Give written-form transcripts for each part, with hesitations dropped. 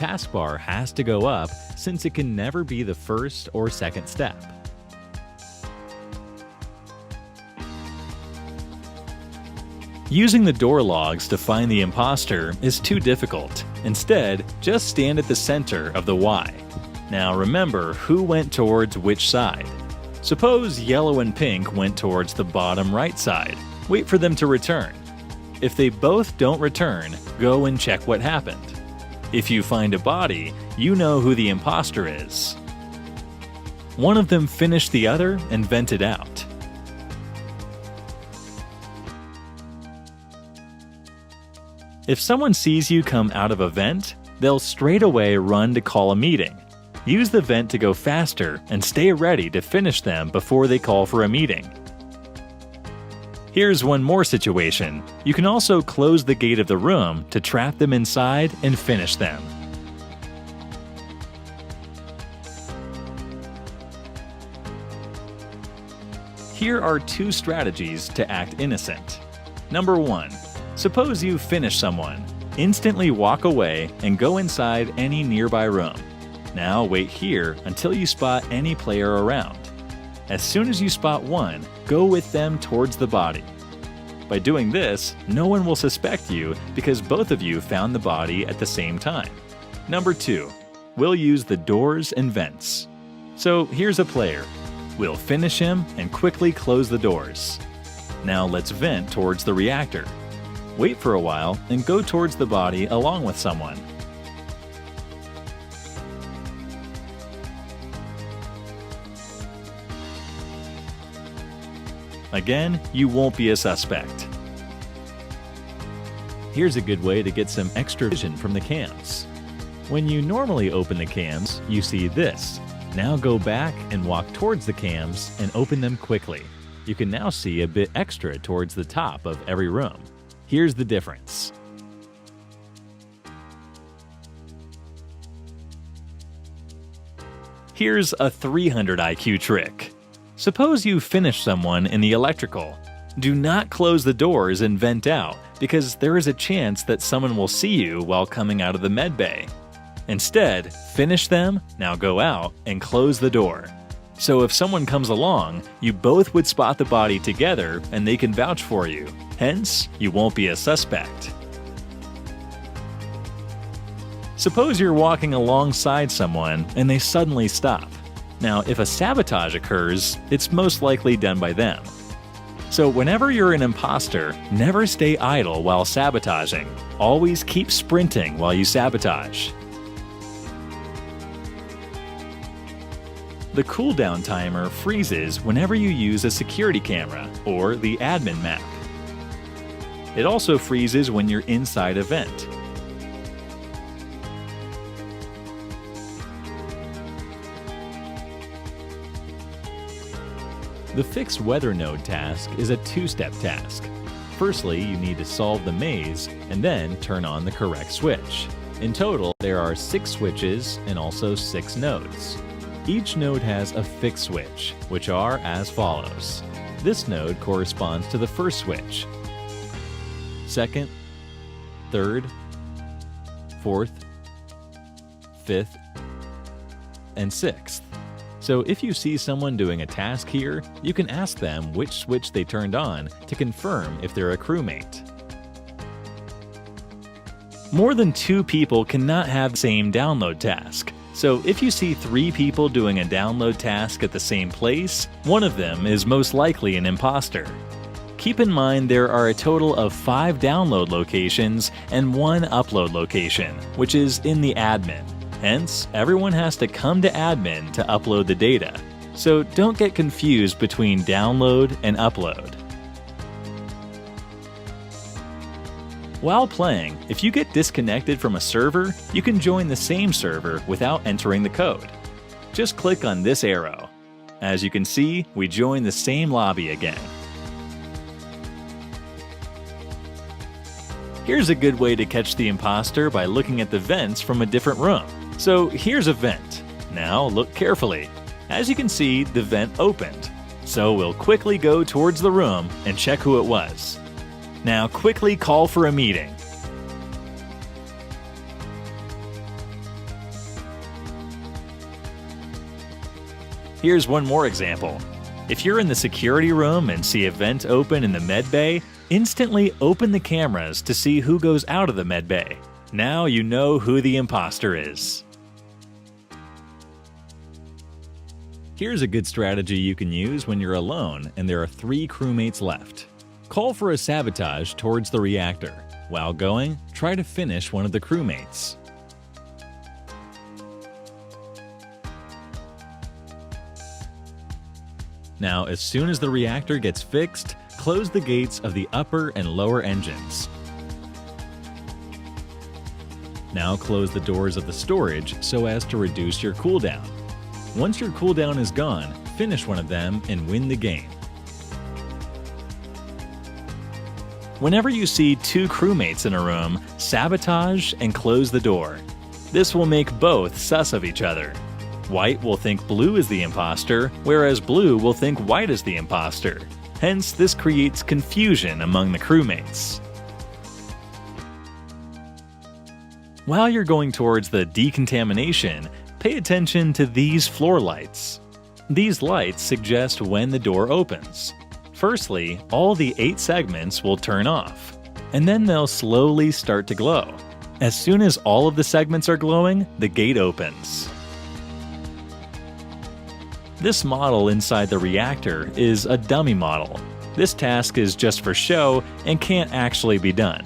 taskbar has to go up since it can never be the first or second step. Using the door logs to find the imposter is too difficult. Instead, just stand at the center of the Y. Now remember who went towards which side. Suppose yellow and pink went towards the bottom right side. Wait for them to return. If they both don't return, go and check what happened. If you find a body, you know who the imposter is. One of them finished the other and vented out. If someone sees you come out of a vent, they'll straight away run to call a meeting. Use the vent to go faster and stay ready to finish them before they call for a meeting. Here's one more situation. You can also close the gate of the room to trap them inside and finish them. Here are two strategies to act innocent. Number 1. Suppose you finish someone. Instantly walk away and go inside any nearby room. Now wait here until you spot any player around. As soon as you spot one, go with them towards the body. By doing this, no one will suspect you because both of you found the body at the same time. Number 2. We'll use the doors and vents. So here's a player. We'll finish him and quickly close the doors. Now let's vent towards the reactor. Wait for a while and go towards the body along with someone. Again, you won't be a suspect. Here's a good way to get some extra vision from the cams. When you normally open the cams, you see this. Now go back and walk towards the cams and open them quickly. You can now see a bit extra towards the top of every room. Here's the difference. Here's a 300 IQ trick. Suppose you finish someone in the electrical. Do not close the doors and vent out because there is a chance that someone will see you while coming out of the med bay. Instead, finish them, now go out, and close the door. So if someone comes along, you both would spot the body together and they can vouch for you. Hence, you won't be a suspect. Suppose you're walking alongside someone and they suddenly stop. Now, if a sabotage occurs, it's most likely done by them. So whenever you're an imposter, never stay idle while sabotaging. Always keep sprinting while you sabotage. The cooldown timer freezes whenever you use a security camera or the admin map. It also freezes when you're inside a vent. The Fix Weather Node task is a two-step task. Firstly, you need to solve the maze and then turn on the correct switch. In total, there are 6 switches and also 6 nodes. Each node has a fix switch, which are as follows. This node corresponds to the first switch, second, third, fourth, fifth, and sixth. So if you see someone doing a task here, you can ask them which switch they turned on to confirm if they're a crewmate. More than 2 people cannot have the same download task. So if you see 3 people doing a download task at the same place, one of them is most likely an imposter. Keep in mind there are a total of 5 download locations and 1 upload location, which is in the admin. Hence, everyone has to come to admin to upload the data. So don't get confused between download and upload. While playing, if you get disconnected from a server, you can join the same server without entering the code. Just click on this arrow. As you can see, we join the same lobby again. Here's a good way to catch the imposter by looking at the vents from a different room. So here's a vent. Now look carefully. As you can see, the vent opened. So we'll quickly go towards the room and check who it was. Now quickly call for a meeting. Here's one more example. If you're in the security room and see a vent open in the med bay, instantly open the cameras to see who goes out of the med bay. Now you know who the imposter is. Here's a good strategy you can use when you're alone and there are 3 crewmates left. Call for a sabotage towards the reactor. While going, try to finish one of the crewmates. Now, as soon as the reactor gets fixed, close the gates of the upper and lower engines. Now close the doors of the storage so as to reduce your cooldown. Once your cooldown is gone, finish one of them and win the game. Whenever you see 2 crewmates in a room, sabotage and close the door. This will make both sus of each other. White will think blue is the imposter, whereas blue will think white is the imposter. Hence, this creates confusion among the crewmates. While you're going towards the decontamination, pay attention to these floor lights. These lights suggest when the door opens. Firstly, all the 8 segments will turn off, and then they'll slowly start to glow. As soon as all of the segments are glowing, the gate opens. This model inside the reactor is a dummy model. This task is just for show and can't actually be done.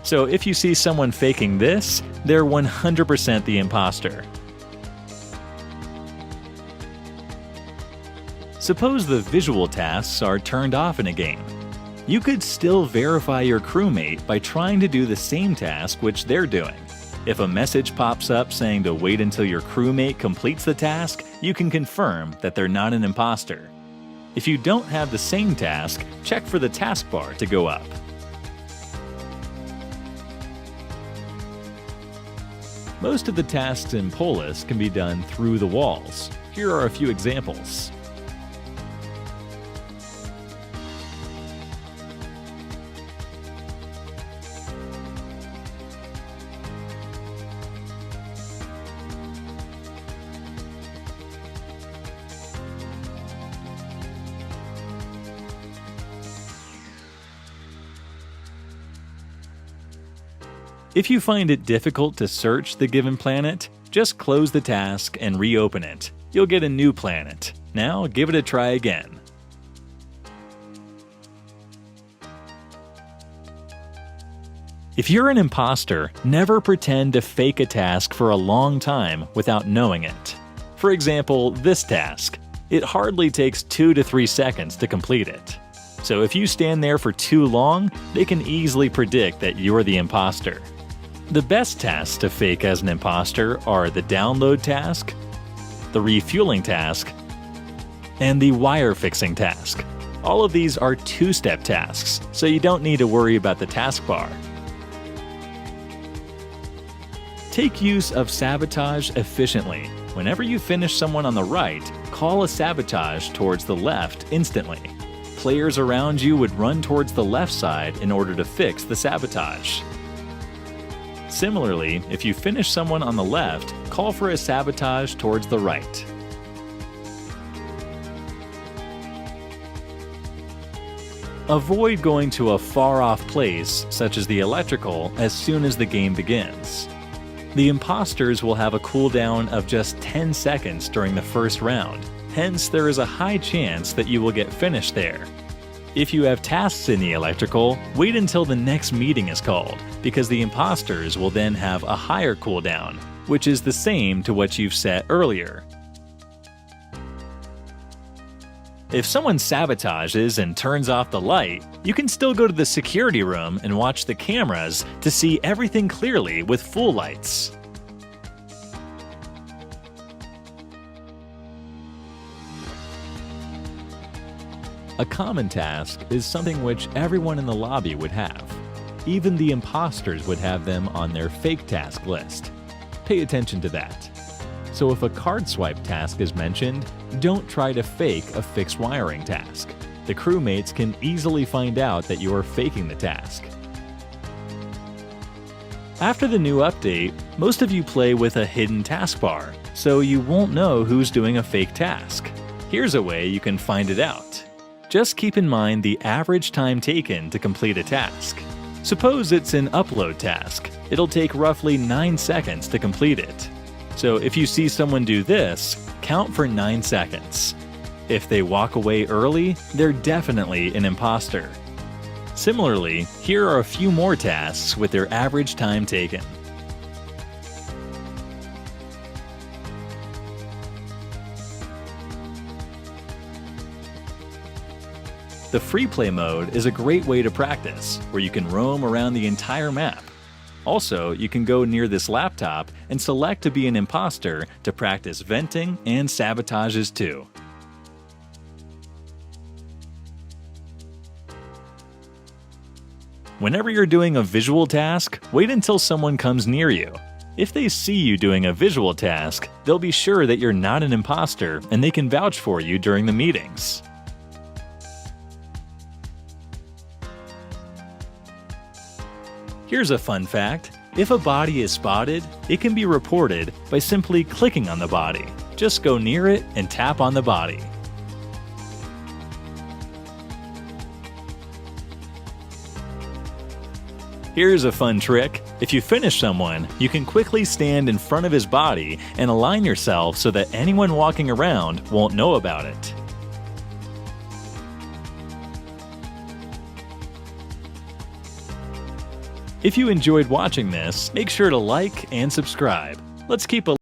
So if you see someone faking this, they're 100% the imposter. Suppose the visual tasks are turned off in a game. You could still verify your crewmate by trying to do the same task which they're doing. If a message pops up saying to wait until your crewmate completes the task, you can confirm that they're not an imposter. If you don't have the same task, check for the taskbar to go up. Most of the tasks in Polus can be done through the walls. Here are a few examples. If you find it difficult to search the given planet, just close the task and reopen it. You'll get a new planet. Now give it a try again. If you're an imposter, never pretend to fake a task for a long time without knowing it. For example, this task. It hardly takes 2 to 3 seconds to complete it. So if you stand there for too long, they can easily predict that you're the imposter. The best tasks to fake as an imposter are the download task, the refueling task, and the wire fixing task. All of these are 2-step tasks, so you don't need to worry about the taskbar. Take use of sabotage efficiently. Whenever you finish someone on the right, call a sabotage towards the left instantly. Players around you would run towards the left side in order to fix the sabotage. Similarly, if you finish someone on the left, call for a sabotage towards the right. Avoid going to a far-off place, such as the electrical, as soon as the game begins. The imposters will have a cooldown of just 10 seconds during the first round, hence there is a high chance that you will get finished there. If you have tasks in the electrical, wait until the next meeting is called, because the imposters will then have a higher cooldown, which is the same to what you've set earlier. If someone sabotages and turns off the light, you can still go to the security room and watch the cameras to see everything clearly with full lights. A common task is something which everyone in the lobby would have. Even the imposters would have them on their fake task list. Pay attention to that. So if a card swipe task is mentioned, don't try to fake a fixed wiring task. The crewmates can easily find out that you are faking the task. After the new update, Most of you play with a hidden taskbar, so you won't know who's doing a fake task. Here's a way you can find it out. Just keep in mind the average time taken to complete a task. Suppose it's an upload task. It'll take roughly 9 seconds to complete it. So if you see someone do this, count for 9 seconds. If they walk away early, they're definitely an imposter. Similarly, here are a few more tasks with their average time taken. The free play mode is a great way to practice, where you can roam around the entire map. Also, you can go near this laptop and select to be an imposter to practice venting and sabotages too. Whenever you're doing a visual task, wait until someone comes near you. If they see you doing a visual task, they'll be sure that you're not an imposter and they can vouch for you during the meetings. Here's a fun fact. If a body is spotted, it can be reported by simply clicking on the body. Just go near it and tap on the body. Here's a fun trick. If you finish someone, you can quickly stand in front of his body and align yourself so that anyone walking around won't know about it. If you enjoyed watching this, make sure to like and subscribe. Let's keep a